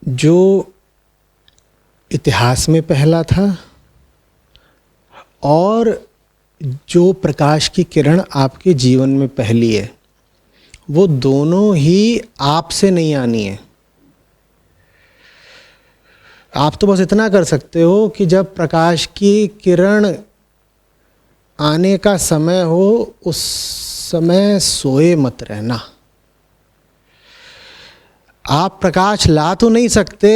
जो इतिहास में पहला था और जो प्रकाश की किरण आपके जीवन में पहली है, वो दोनों ही आपसे नहीं आनी है। आप तो बस इतना कर सकते हो कि जब प्रकाश की किरण आने का समय हो उस समय सोए मत रहना। आप प्रकाश ला तो नहीं सकते,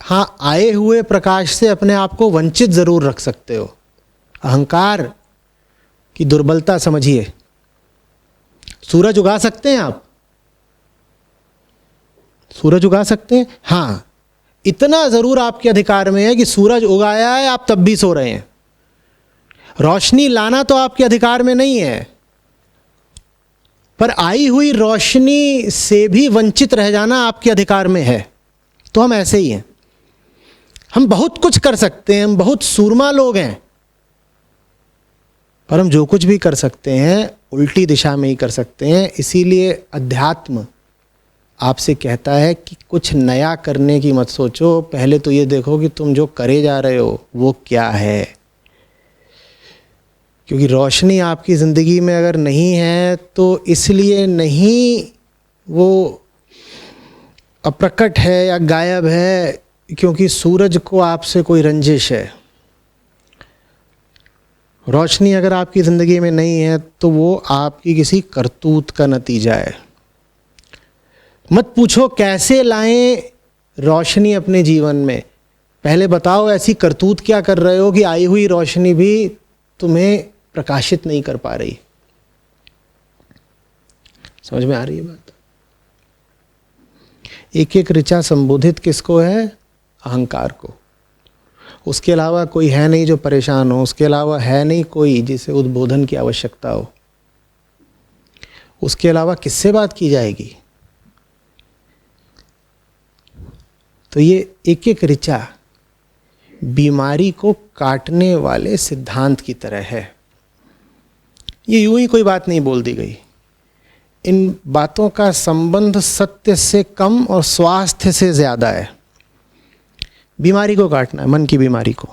हाँ आए हुए प्रकाश से अपने आप को वंचित जरूर रख सकते हो। अहंकार की दुर्बलता समझिए। सूरज उगा सकते हैं आप? सूरज उगा सकते हैं? हाँ, इतना जरूर आपके अधिकार में है कि सूरज उगाया है, आप तब भी सो रहे हैं। रोशनी लाना तो आपके अधिकार में नहीं है, पर आई हुई रोशनी से भी वंचित रह जाना आपके अधिकार में है। तो हम ऐसे ही हैं, हम बहुत कुछ कर सकते हैं, हम बहुत सूरमा लोग हैं, पर हम जो कुछ भी कर सकते हैं उल्टी दिशा में ही कर सकते हैं। इसीलिए अध्यात्म आपसे कहता है कि कुछ नया करने की मत सोचो, पहले तो ये देखो कि तुम जो करे जा रहे हो वो क्या है। क्योंकि रोशनी आपकी ज़िंदगी में अगर नहीं है तो इसलिए नहीं वो अप्रकट है या गायब है क्योंकि सूरज को आपसे कोई रंजिश है। रोशनी अगर आपकी ज़िंदगी में नहीं है तो वो आपकी किसी करतूत का नतीजा है। मत पूछो कैसे लाएं रोशनी अपने जीवन में, पहले बताओ ऐसी करतूत क्या कर रहे हो कि आई हुई रोशनी भी तुम्हें प्रकाशित नहीं कर पा रही। समझ में आ रही है बात? एक एक ऋचा संबोधित किसको है? अहंकार को। उसके अलावा कोई है नहीं जो परेशान हो, उसके अलावा है नहीं कोई जिसे उद्बोधन की आवश्यकता हो। उसके अलावा किससे बात की जाएगी? तो ये एक एक ऋचा बीमारी को काटने वाले सिद्धांत की तरह है। ये यूं ही कोई बात नहीं बोल दी गई। इन बातों का संबंध सत्य से कम और स्वास्थ्य से ज्यादा है। बीमारी को काटना है, मन की बीमारी को।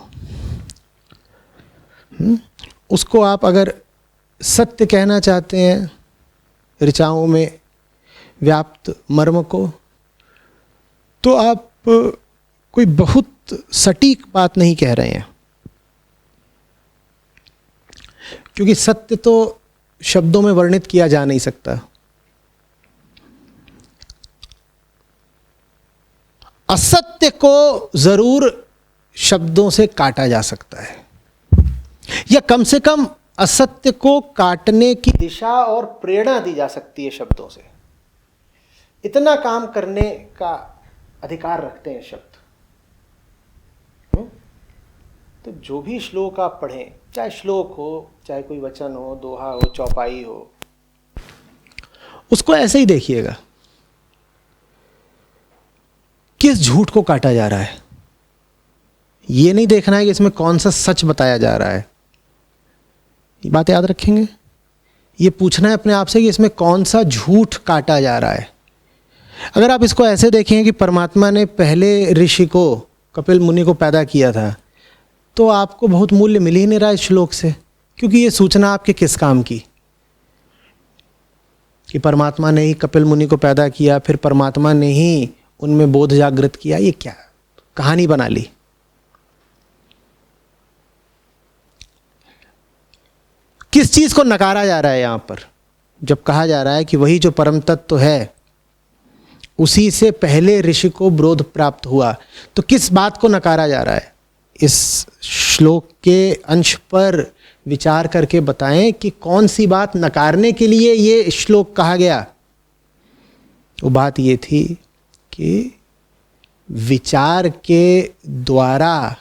उसको आप अगर सत्य कहना चाहते हैं, ऋचाओं में व्याप्त मर्म को, तो आप कोई बहुत सटीक बात नहीं कह रहे हैं, क्योंकि सत्य तो शब्दों में वर्णित किया जा नहीं सकता। असत्य को जरूर शब्दों से काटा जा सकता है, या कम से कम असत्य को काटने की दिशा और प्रेरणा दी जा सकती है शब्दों से। इतना काम करने का अधिकार रखते हैं शब्द। तो जो भी श्लोक आप पढ़ें, चाहे श्लोक हो, चाहे कोई वचन हो, दोहा हो, चौपाई हो, उसको ऐसे ही देखिएगा, किस झूठ को काटा जा रहा है। ये नहीं देखना है कि इसमें कौन सा सच बताया जा रहा है। ये बात याद रखेंगे। ये पूछना है अपने आप से कि इसमें कौन सा झूठ काटा जा रहा है। अगर आप इसको ऐसे देखें कि परमात्मा ने पहले ऋषि को, कपिल मुनि को पैदा किया था, तो आपको बहुत मूल्य मिल ही नहीं रहा इस श्लोक से, क्योंकि ये सूचना आपके किस काम की कि परमात्मा ने ही कपिल मुनि को पैदा किया, फिर परमात्मा ने ही उनमें बोध जागृत किया। ये क्या कहानी बना ली। किस चीज को नकारा जा रहा है यहां पर? जब कहा जा रहा है कि वही जो परम तत्व है उसी से पहले ऋषि को बोध प्राप्त हुआ, तो किस बात को नकारा जा रहा है? इस श्लोक के अंश पर विचार करके बताएं कि कौन सी बात नकारने के लिए ये श्लोक कहा गया। वो बात ये थी कि विचार के द्वारा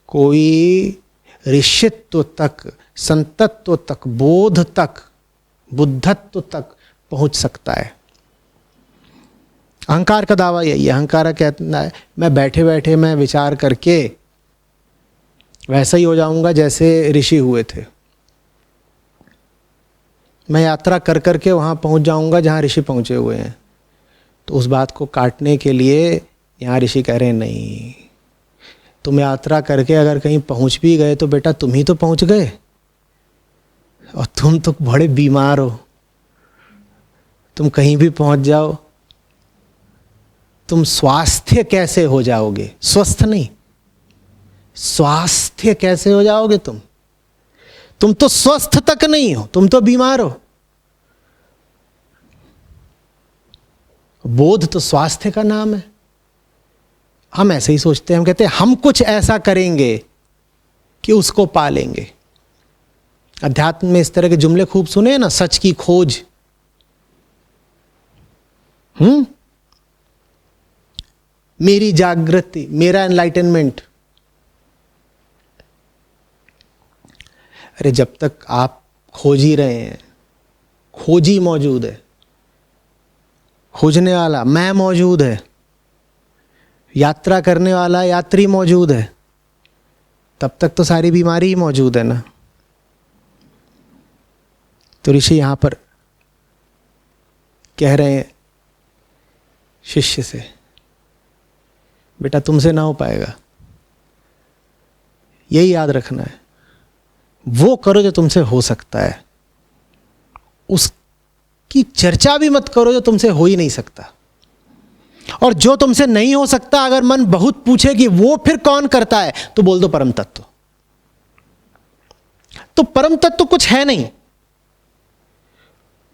कोई ऋषित्व तक, संतत्व तक, बोध तक, बुद्धत्व तक पहुंच सकता है। अहंकार का दावा यही है। अहंकार कहता है मैं बैठे बैठे मैं विचार करके वैसा ही हो जाऊंगा जैसे ऋषि हुए थे। मैं यात्रा कर करके वहां पहुंच जाऊंगा जहां ऋषि पहुंचे हुए हैं। तो उस बात को काटने के लिए यहाँ ऋषि कह रहे हैं नहीं, तुम यात्रा करके अगर कहीं पहुंच भी गए तो बेटा तुम ही तो पहुंच गए, और तुम तो बड़े बीमार हो। तुम कहीं भी पहुंच जाओ, तुम स्वास्थ्य कैसे हो जाओगे? स्वस्थ नहीं, स्वास्थ्य कैसे हो जाओगे तुम? तुम तो स्वस्थ तक नहीं हो, तुम तो बीमार हो। बोध तो स्वास्थ्य का नाम है। हम ऐसे ही सोचते हैं, हम कहते हैं हम कुछ ऐसा करेंगे कि उसको पालेंगे। अध्यात्म में इस तरह के जुमले खूब सुने हैं ना, सच की खोज, मेरी जागृति, मेरा एनलाइटनमेंट। अरे जब तक आप खोज ही रहे हैं, खोजी मौजूद है, खोजने वाला मैं मौजूद है, यात्रा करने वाला यात्री मौजूद है, तब तक तो सारी बीमारी ही मौजूद है ना। तो ऋषि यहां पर कह रहे हैं शिष्य से, बेटा तुमसे ना हो पाएगा, यही याद रखना है। वो करो जो तुमसे हो सकता है, उसकी चर्चा भी मत करो जो तुमसे हो ही नहीं सकता। और जो तुमसे नहीं हो सकता, अगर मन बहुत पूछे कि वो फिर कौन करता है, तो बोल दो परम तत्व। तो परम तत्व कुछ है नहीं।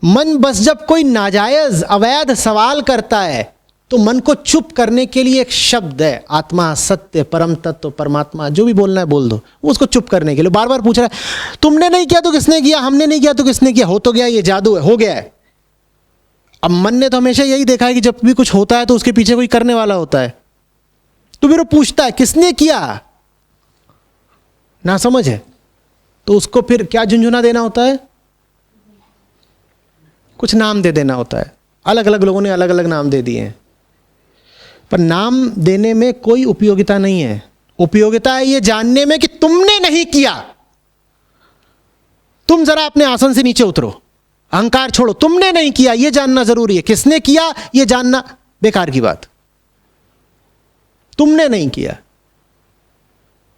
मन बस जब कोई नाजायज अवैध सवाल करता है तो मन को चुप करने के लिए एक शब्द है, आत्मा, सत्य, परम तत्व, परमात्मा, जो भी बोलना है बोल दो। वो उसको चुप करने के लिए बार बार पूछ रहा है, तुमने नहीं किया तो किसने किया, हमने नहीं किया तो किसने किया, हो तो गया, ये जादू है, हो गया है। अब मन ने तो हमेशा यही देखा है कि जब भी कुछ होता है तो उसके पीछे कोई करने वाला होता है, तो फिर वो पूछता है किसने किया, ना समझ है, तो उसको फिर क्या झुंझुना देना होता है, कुछ नाम दे देना होता है। अलग अलग लोगों ने अलग अलग नाम दे दिए हैं, पर नाम देने में कोई उपयोगिता नहीं है। उपयोगिता है ये जानने में कि तुमने नहीं किया। तुम जरा अपने आसन से नीचे उतरो, अहंकार छोड़ो, तुमने नहीं किया ये जानना जरूरी है। किसने किया ये जानना बेकार की बात। तुमने नहीं किया,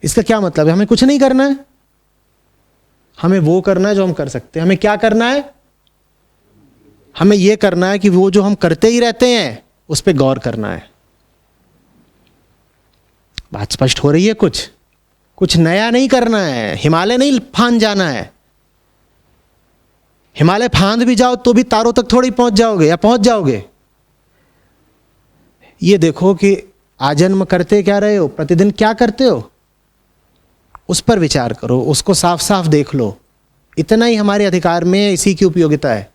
इसका क्या मतलब है? हमें कुछ नहीं करना है, हमें वो करना है जो हम कर सकते हैं। हमें क्या करना है? हमें यह करना है कि वो जो हम करते ही रहते हैं उस पर गौर करना है। बात स्पष्ट हो रही है? कुछ नया नहीं करना है, हिमालय नहीं फांद जाना है। हिमालय फांद भी जाओ तो भी तारों तक थोड़ी पहुंच जाओगे, या पहुंच जाओगे। ये देखो कि आजन्म करते क्या रहे हो, प्रतिदिन क्या करते हो, उस पर विचार करो, उसको साफ साफ देख लो। इतना ही हमारे अधिकार में है, इसी की उपयोगिता है।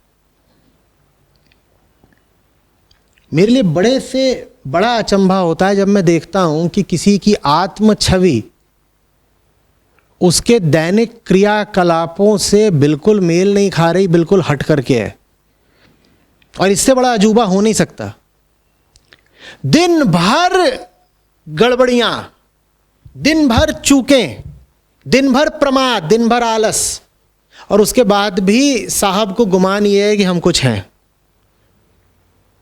मेरे लिए बड़े से बड़ा अचंभा होता है जब मैं देखता हूं कि किसी की आत्म छवि उसके दैनिक क्रियाकलापों से बिल्कुल मेल नहीं खा रही, बिल्कुल हट करके है। और इससे बड़ा अजूबा हो नहीं सकता। दिन भर गड़बड़ियां, दिन भर चूकें, दिन भर प्रमाद, दिन भर आलस, और उसके बाद भी साहब को गुमान ये है कि हम कुछ हैं।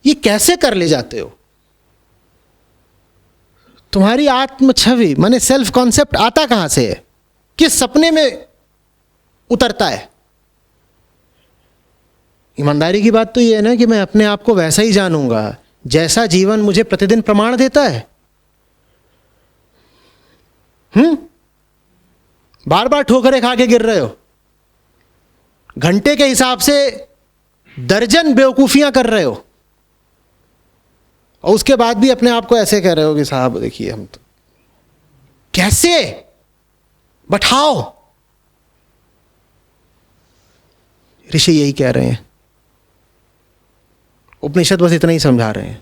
ये कैसे कर ले जाते हो? तुम्हारी आत्म छवि माने सेल्फ कॉन्सेप्ट आता कहां से है? किस सपने में उतरता है? ईमानदारी की बात तो यह है ना कि मैं अपने आप को वैसा ही जानूंगा जैसा जीवन मुझे प्रतिदिन प्रमाण देता है। बार बार ठोकरें खा के गिर रहे हो, घंटे के हिसाब से दर्जन बेवकूफियां कर रहे हो, और उसके बाद भी अपने आप को ऐसे कह रहे हो कि साहब देखिए हम तो। कैसे? बैठाओ। ऋषि यही कह रहे हैं, उपनिषद बस इतना ही समझा रहे हैं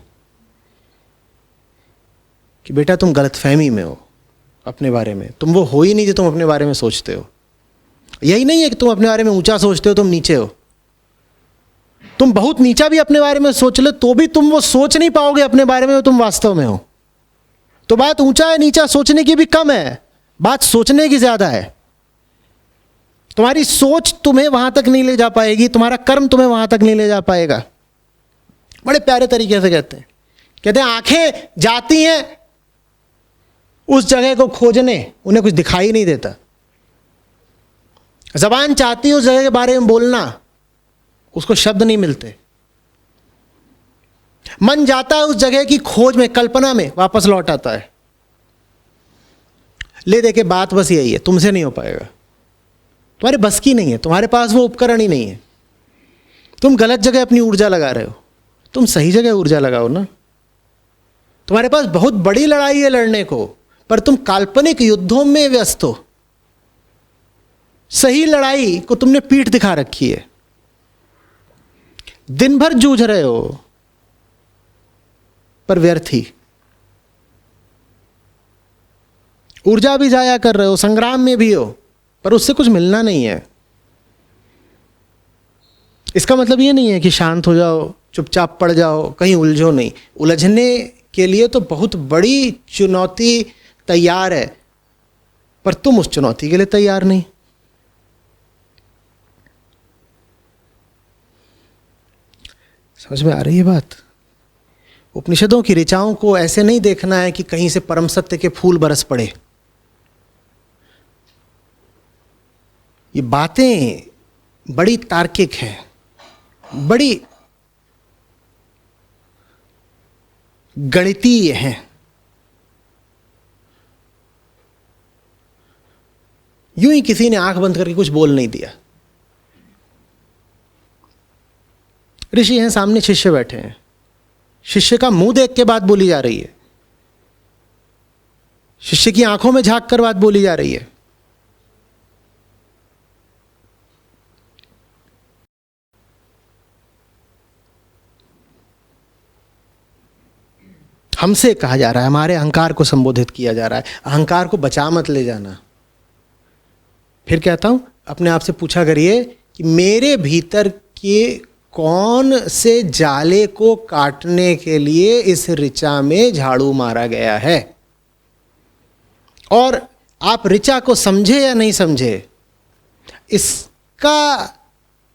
कि बेटा तुम गलतफहमी में हो अपने बारे में। तुम वो हो ही नहीं जो तुम अपने बारे में सोचते हो। यही नहीं है कि तुम अपने बारे में ऊंचा सोचते हो, तुम नीचे हो। तुम बहुत नीचा भी अपने बारे में सोच लो तो भी तुम वो सोच नहीं पाओगे अपने बारे में जो तुम वास्तव में हो। तो बात ऊंचा है नीचा सोचने की भी कम है, बात सोचने की ज्यादा है। तुम्हारी सोच तुम्हें वहां तक नहीं ले जा पाएगी, तुम्हारा कर्म तुम्हें वहां तक नहीं ले जा पाएगा। बड़े प्यारे तरीके से कहते हैं, कहते हैं आंखें जाती हैं उस जगह को खोजने, उन्हें कुछ दिखाई नहीं देता। जबान चाहती है उस जगह के बारे में बोलना, उसको शब्द नहीं मिलते। मन जाता है उस जगह की खोज में, कल्पना में, वापस लौट आता है। ले दे के बात बस यही है, तुमसे नहीं हो पाएगा, तुम्हारे बस की नहीं है, तुम्हारे पास वो उपकरण ही नहीं है। तुम गलत जगह अपनी ऊर्जा लगा रहे हो, तुम सही जगह ऊर्जा लगाओ ना। तुम्हारे पास बहुत बड़ी लड़ाई है लड़ने को, पर तुम काल्पनिक युद्धों में व्यस्त हो। सही लड़ाई को तुमने पीठ दिखा रखी है, दिन भर जूझ रहे हो पर व्यर्थ ही। ऊर्जा भी जाया कर रहे हो, संग्राम में भी हो, पर उससे कुछ मिलना नहीं है। इसका मतलब ये नहीं है कि शांत हो जाओ, चुपचाप पड़ जाओ, कहीं उलझो नहीं। उलझने के लिए तो बहुत बड़ी चुनौती तैयार है, पर तुम उस चुनौती के लिए तैयार नहीं। समझ में आ रही है बात? उपनिषदों की ऋचाओं को ऐसे नहीं देखना है कि कहीं से परम सत्य के फूल बरस पड़े। ये बातें बड़ी तार्किक हैं, बड़ी गणितीय हैं। यूं ही किसी ने आंख बंद करके कुछ बोल नहीं दिया। ऋषि हैं, सामने शिष्य बैठे हैं, शिष्य का मुंह देख के बात बोली जा रही है, शिष्य की आंखों में झांक कर बात बोली जा रही है। हमसे कहा जा रहा है, हमारे अहंकार को संबोधित किया जा रहा है, अहंकार को बचा मत ले जाना। फिर कहता हूं, अपने आप से पूछा करिए कि मेरे भीतर के कौन से जाले को काटने के लिए इस ऋचा में झाड़ू मारा गया है। और आप ऋचा को समझे या नहीं समझे, इसका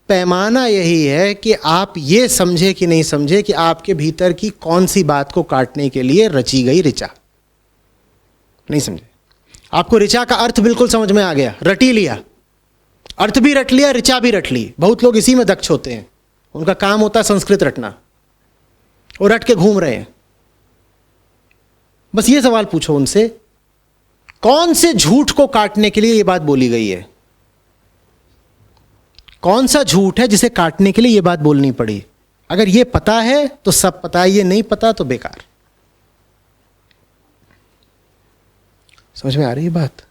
पैमाना यही है कि आप ये समझे कि नहीं समझे कि आपके भीतर की कौन सी बात को काटने के लिए रची गई ऋचा। नहीं समझे, आपको ऋचा का अर्थ बिल्कुल समझ में आ गया, रट ही लिया, अर्थ भी रट लिया, ऋचा भी रट ली। बहुत लोग इसी में दक्ष होते हैं, उनका काम होता है संस्कृत रटना, और रट के घूम रहे हैं। बस ये सवाल पूछो उनसे, कौन से झूठ को काटने के लिए ये बात बोली गई है? कौन सा झूठ है जिसे काटने के लिए ये बात बोलनी पड़ी? अगर ये पता है तो सब पता है, ये नहीं पता तो बेकार। समझ में आ रही है बात?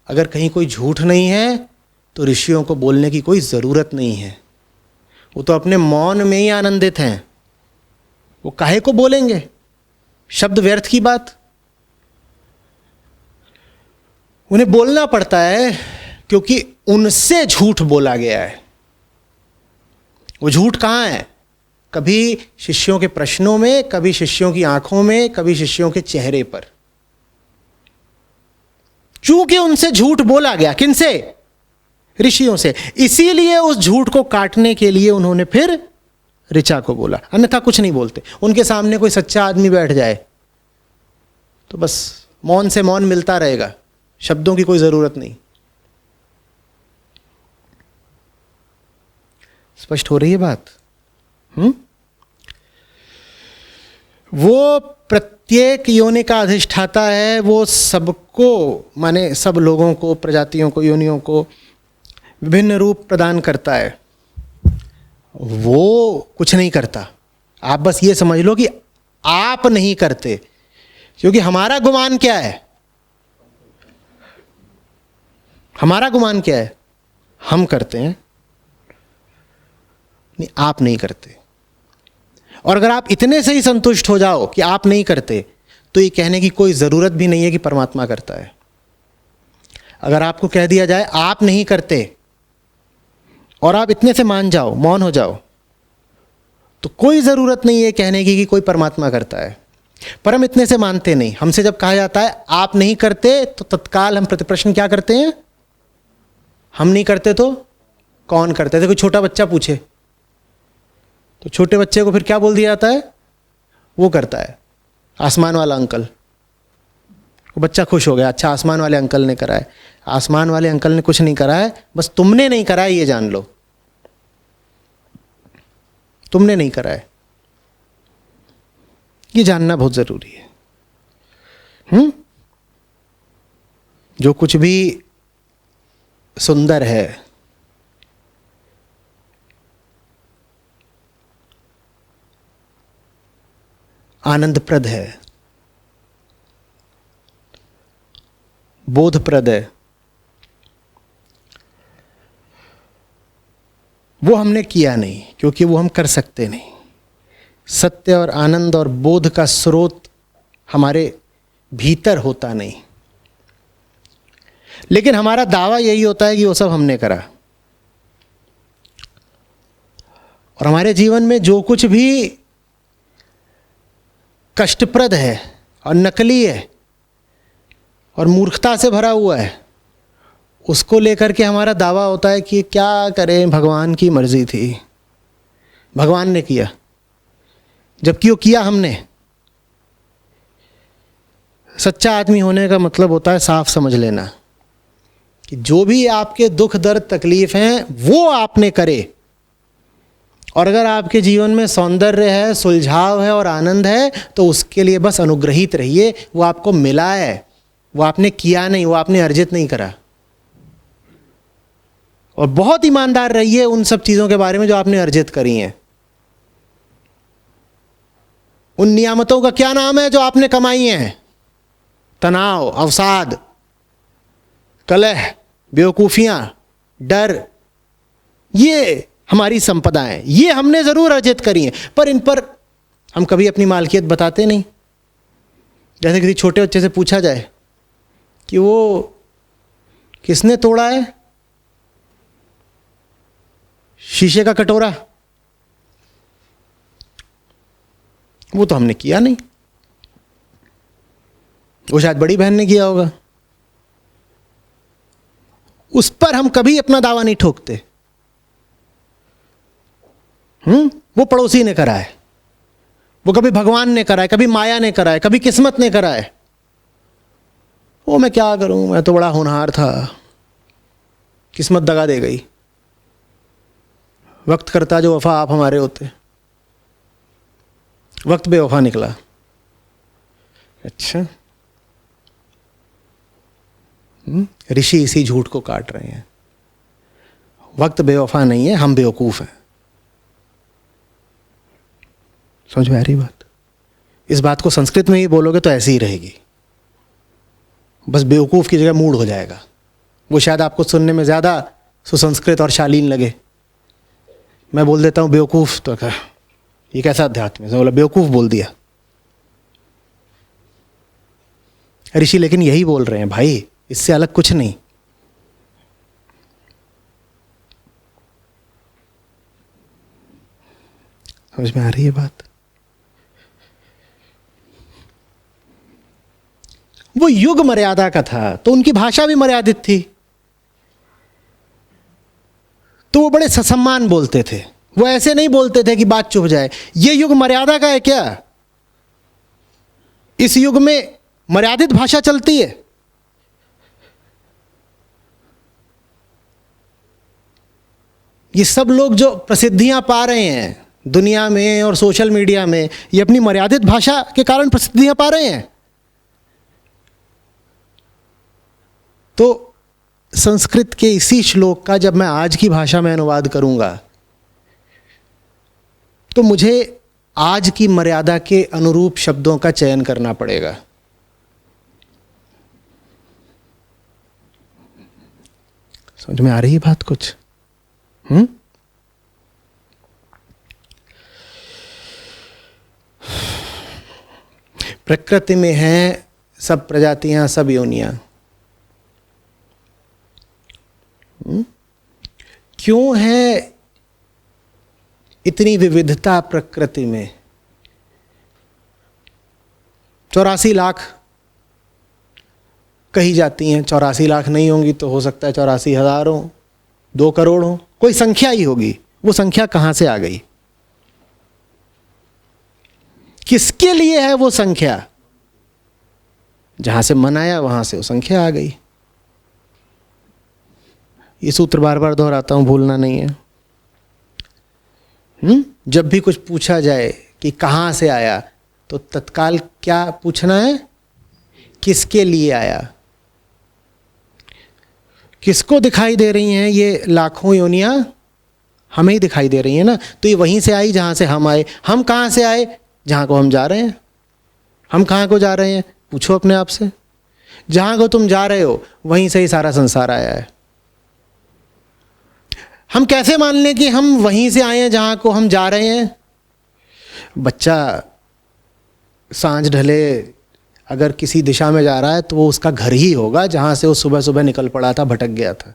अगर कहीं कोई झूठ नहीं है तो ऋषियों को बोलने की कोई जरूरत नहीं है, वो तो अपने मौन में ही आनंदित हैं। वो काहे को बोलेंगे शब्द व्यर्थ की बात? उन्हें बोलना पड़ता है क्योंकि उनसे झूठ बोला गया है। वो झूठ कहाँ है? कभी शिष्यों के प्रश्नों में, कभी शिष्यों की आंखों में, कभी शिष्यों के चेहरे पर। चूंकि उनसे झूठ बोला गया, किनसे? ऋषियों से, इसीलिए उस झूठ को काटने के लिए उन्होंने फिर ऋचा को बोला, अन्यथा कुछ नहीं बोलते। उनके सामने कोई सच्चा आदमी बैठ जाए तो बस मौन से मौन मिलता रहेगा, शब्दों की कोई जरूरत नहीं। स्पष्ट हो रही है बात? वो प्रत्येक योनि का अधिष्ठाता है, वो सबको, माने सब लोगों को, प्रजातियों को, योनियों को विभिन्न रूप प्रदान करता है। वो कुछ नहीं करता। आप बस ये समझ लो कि आप नहीं करते, क्योंकि हमारा गुमान क्या है? हमारा गुमान क्या है? हम करते हैं, नहीं आप नहीं करते। और अगर आप इतने से ही संतुष्ट हो जाओ कि आप नहीं करते, तो ये कहने की कोई जरूरत भी नहीं है कि परमात्मा करता है। अगर आपको कह दिया जाए आप नहीं करते और आप इतने से मान जाओ, मौन हो जाओ, तो कोई जरूरत नहीं है कहने की कि कोई परमात्मा करता है। पर हम इतने से मानते नहीं। हमसे जब कहा जाता है आप नहीं करते, तो तत्काल हम प्रतिप्रश्न क्या करते हैं? हम नहीं करते तो कौन करते थे? कोई छोटा बच्चा पूछे तो छोटे बच्चे को फिर क्या बोल दिया जाता है? वो करता है, आसमान वाला अंकल। वो बच्चा खुश हो गया, अच्छा आसमान वाले अंकल ने करा है। आसमान वाले अंकल ने कुछ नहीं करा है, बस तुमने नहीं करा है, ये जान लो, तुमने नहीं करा है, ये जानना बहुत जरूरी है। जो कुछ भी सुंदर है, आनंदप्रद है, बोधप्रद है, वो हमने किया नहीं, क्योंकि वो हम कर सकते नहीं। सत्य और आनंद और बोध का स्रोत हमारे भीतर होता नहीं, लेकिन हमारा दावा यही होता है कि वो सब हमने करा। और हमारे जीवन में जो कुछ भी कष्टप्रद है और नकली है और मूर्खता से भरा हुआ है, उसको लेकर के हमारा दावा होता है कि क्या करें, भगवान की मर्जी थी, भगवान ने किया, जबकि वो किया हमने। सच्चा आदमी होने का मतलब होता है साफ समझ लेना कि जो भी आपके दुख दर्द तकलीफ हैं वो आपने करे, और अगर आपके जीवन में सौंदर्य है, सुलझाव है और आनंद है, तो उसके लिए बस अनुग्रहित रहिए। वो आपको मिला है, वो आपने किया नहीं, वो आपने अर्जित नहीं करा। और बहुत ईमानदार रहिए उन सब चीज़ों के बारे में जो आपने अर्जित करी हैं। उन नियामतों का क्या नाम है जो आपने कमाई हैं? तनाव, अवसाद, कलह, बेवकूफियां, डर, ये हमारी संपदा है, ये हमने जरूर अर्जित करी हैं, पर इन पर हम कभी अपनी मालकियत बताते नहीं। जैसे किसी छोटे बच्चे से पूछा जाए कि वो किसने तोड़ा है शीशे का कटोरा, वो तो हमने किया नहीं, वो शायद बड़ी बहन ने किया होगा। उस पर हम कभी अपना दावा नहीं ठोकते। वो पड़ोसी ने करा है, वो कभी भगवान ने करा है, कभी माया ने करा है, कभी किस्मत ने करा है। वो मैं क्या करूं, मैं तो बड़ा होनहार था, किस्मत दगा दे गई। वक्त करता जो वफा आप हमारे होते, वक्त बेवफा निकला। अच्छा, ऋषि इसी झूठ को काट रहे हैं। वक्त बेवफा नहीं है, हम बेवकूफ हैं। समझ में आ रही बात? इस बात को संस्कृत में ही बोलोगे तो ऐसी ही रहेगी, बस बेवकूफ की जगह मूड हो जाएगा। वो शायद आपको सुनने में ज्यादा सुसंस्कृत और शालीन लगे। मैं बोल देता हूं बेवकूफ, तो क्या ये कैसा अध्यात्म है? बोला बेवकूफ बोल दिया। ऋषि लेकिन यही बोल रहे हैं भाई, इससे अलग कुछ नहीं। समझ में आ रही है बात? वो युग मर्यादा का था, तो उनकी भाषा भी मर्यादित थी, तो वो बड़े ससम्मान बोलते थे। वो ऐसे नहीं बोलते थे कि बात चुप जाए। ये युग मर्यादा का है क्या? इस युग में मर्यादित भाषा चलती है। ये सब लोग जो प्रसिद्धियां पा रहे हैं दुनिया में और सोशल मीडिया में, ये अपनी मर्यादित भाषा के कारण प्रसिद्धियां पा रहे हैं। तो संस्कृत के इसी श्लोक का जब मैं आज की भाषा में अनुवाद करूंगा, तो मुझे आज की मर्यादा के अनुरूप शब्दों का चयन करना पड़ेगा। समझ में आ रही है बात कुछ? प्रकृति में है सब प्रजातियां, सब योनियां। क्यों है इतनी विविधता प्रकृति में? 84 लाख कही जाती हैं। 84 लाख नहीं होंगी तो हो सकता है 84,000 हो, 2 करोड़ हो, कोई संख्या ही होगी। वो संख्या कहां से आ गई? किसके लिए है वो संख्या? जहां से मन आया वहां से वो संख्या आ गई। ये सूत्र बार बार दोहराता हूं, भूलना नहीं है। जब भी कुछ पूछा जाए कि कहां से आया, तो तत्काल क्या पूछना है? किसके लिए आया? किसको दिखाई दे रही हैं ये लाखों योनियां? हमें ही दिखाई दे रही हैं ना। तो ये वहीं से आई जहां से हम आए। हम कहां से आए? जहां को हम जा रहे हैं। हम कहां को जा रहे हैं? पूछो अपने आप से। जहां को तुम जा रहे हो वहीं से ही सारा संसार आया है। हम कैसे मान लें कि हम वहीं से आए हैं जहां को हम जा रहे हैं? बच्चा सांझ ढले अगर किसी दिशा में जा रहा है तो वो उसका घर ही होगा जहां से वो सुबह सुबह निकल पड़ा था, भटक गया था।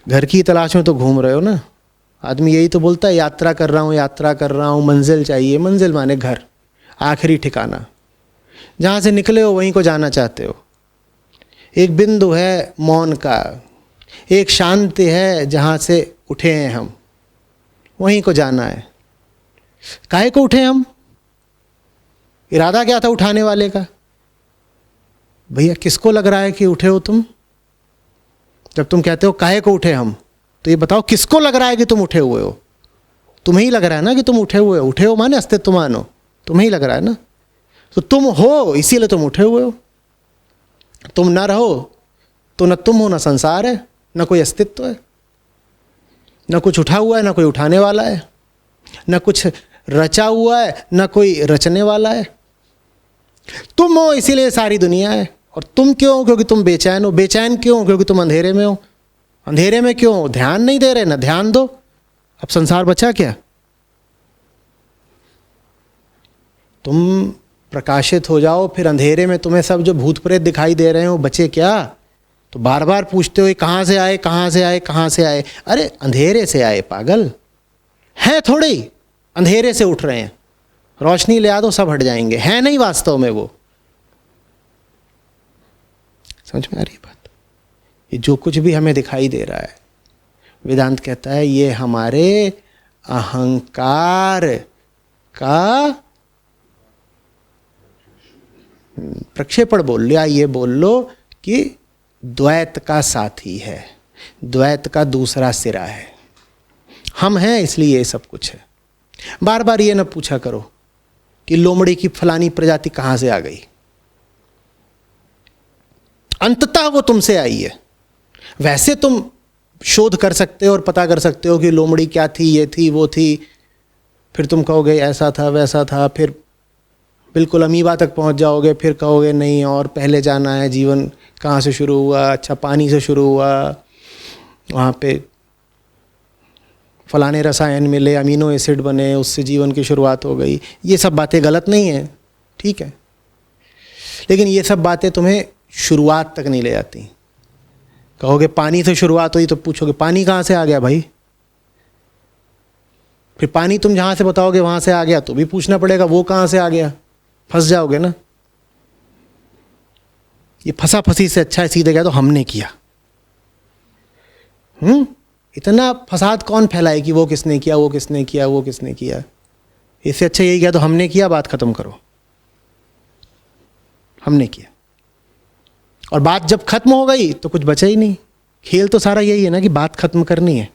घर की तलाश में तो घूम रहे हो ना। आदमी यही तो बोलता है, यात्रा कर रहा हूँ, यात्रा कर रहा हूँ, मंजिल चाहिए। मंजिल माने घर, आखिरी ठिकाना। जहाँ से निकले हो वहीं को जाना चाहते हो। एक बिंदु है मौन का, एक शांति है जहाँ से उठे हैं हम, वहीं को जाना है। काहे को उठे हम? इरादा क्या था उठाने वाले का? भैया किसको लग रहा है कि उठे हो तुम? जब तुम कहते हो काहे को उठे हम, तो ये बताओ किसको लग रहा है कि तुम उठे हुए हो? तुम्हें ही लग रहा है ना कि तुम उठे हुए हो। उठे हो माने अस्तित्व मानो, तुम्हें ही लग रहा है ना। तो तुम हो इसीलिए तुम उठे हुए हो। तुम ना रहो तो न तुम हो न संसार है, न कोई अस्तित्व है, न कुछ उठा हुआ है, न कोई उठाने वाला है, न कुछ रचा हुआ है, न कोई रचने वाला है। तुम हो इसीलिए सारी दुनिया है। और तुम क्यों हो? क्योंकि तुम बेचैन हो। बेचैन क्यों हो? क्योंकि तुम अंधेरे में हो। अंधेरे में क्यों हो? ध्यान नहीं दे रहे ना, ध्यान दो। अब संसार बचा क्या? तुम प्रकाशित हो जाओ, फिर अंधेरे में तुम्हें सब जो भूत प्रेत दिखाई दे रहे हो बचे क्या? तो बार बार पूछते हो कहाँ से आए, कहाँ से आए, कहाँ से आए? अरे अंधेरे से आए पागल, है थोड़ी। अंधेरे से उठ रहे हैं, रोशनी ले आ दो सब हट जाएंगे। है नहीं वास्तव में वो। समझ में आ रही है बात? ये जो कुछ भी हमें दिखाई दे रहा है, वेदांत कहता है ये हमारे अहंकार का प्रक्षेपण बोल लिया। ये बोल लो कि द्वैत का साथी है, द्वैत का दूसरा सिरा है। हम हैं इसलिए ये सब कुछ है। बार बार ये न पूछा करो कि लोमड़ी की फलानी प्रजाति कहां से आ गई। अंततः वो तुमसे आई है। वैसे तुम शोध कर सकते हो और पता कर सकते हो कि लोमड़ी क्या थी, ये थी, वो थी। फिर तुम कहोगे ऐसा था, वैसा था। फिर बिल्कुल अमीबा तक पहुंच जाओगे। फिर कहोगे नहीं और पहले जाना है, जीवन कहाँ से शुरू हुआ? अच्छा पानी से शुरू हुआ, वहाँ पे फलाने रसायन मिले, अमीनो एसिड बने, उससे जीवन की शुरुआत हो गई। ये सब बातें गलत नहीं है, ठीक है, लेकिन ये सब बातें तुम्हें शुरुआत तक नहीं ले जाती। कहोगे पानी से शुरुआत हुई, तो पूछोगे पानी कहाँ से आ गया भाई? फिर पानी तुम जहाँ से बताओगे वहाँ से आ गया, तो भी पूछना पड़ेगा वो कहाँ से आ गया। फंस जाओगे ना। ये फंसा फंसी से अच्छा है सीधे कह दो हमने किया। इतना फसाद कौन फैलाए कि वो किसने किया, वो किसने किया, वो किसने किया। इससे अच्छा यही कह दो हमने किया, बात खत्म करो। हमने किया, और बात जब खत्म हो गई तो कुछ बचा ही नहीं। खेल तो सारा यही है ना कि बात खत्म करनी है।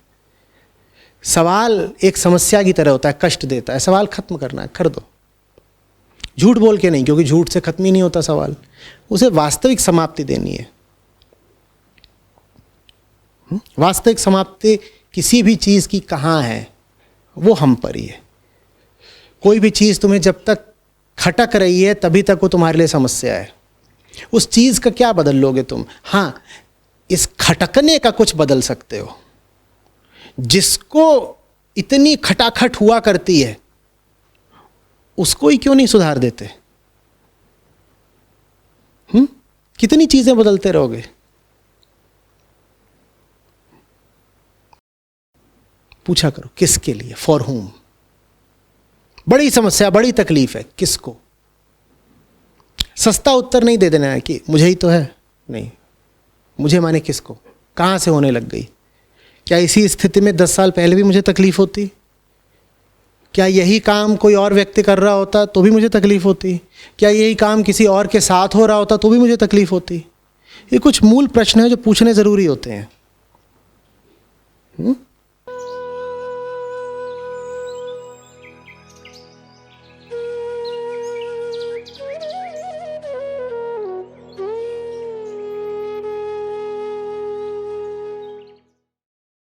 सवाल एक समस्या की तरह होता है, कष्ट देता है। सवाल खत्म करना है, कर दो। झूठ बोल के नहीं, क्योंकि झूठ से खत्म ही नहीं होता सवाल। उसे वास्तविक समाप्ति देनी है। वास्तविक समाप्ति किसी भी चीज की कहाँ है, वो हम पर ही है। कोई भी चीज तुम्हें जब तक खटक रही है तभी तक वो तुम्हारे लिए समस्या है। उस चीज का क्या बदल लोगे तुम? हाँ, इस खटकने का कुछ बदल सकते हो। जिसको इतनी खटाखट हुआ करती है उसको ही क्यों नहीं सुधार देते? कितनी चीजें बदलते रहोगे? पूछा करो किसके लिए, फॉर होम। बड़ी समस्या, बड़ी तकलीफ है, किसको? सस्ता उत्तर नहीं दे देना है कि मुझे ही तो है। नहीं, मुझे माने किसको, कहां से होने लग गई? क्या इसी स्थिति में 10 साल पहले भी मुझे तकलीफ होती? क्या यही काम कोई और व्यक्ति कर रहा होता तो भी मुझे तकलीफ होती? क्या यही काम किसी और के साथ हो रहा होता तो भी मुझे तकलीफ होती? ये कुछ मूल प्रश्न हैं जो पूछने ज़रूरी होते हैं।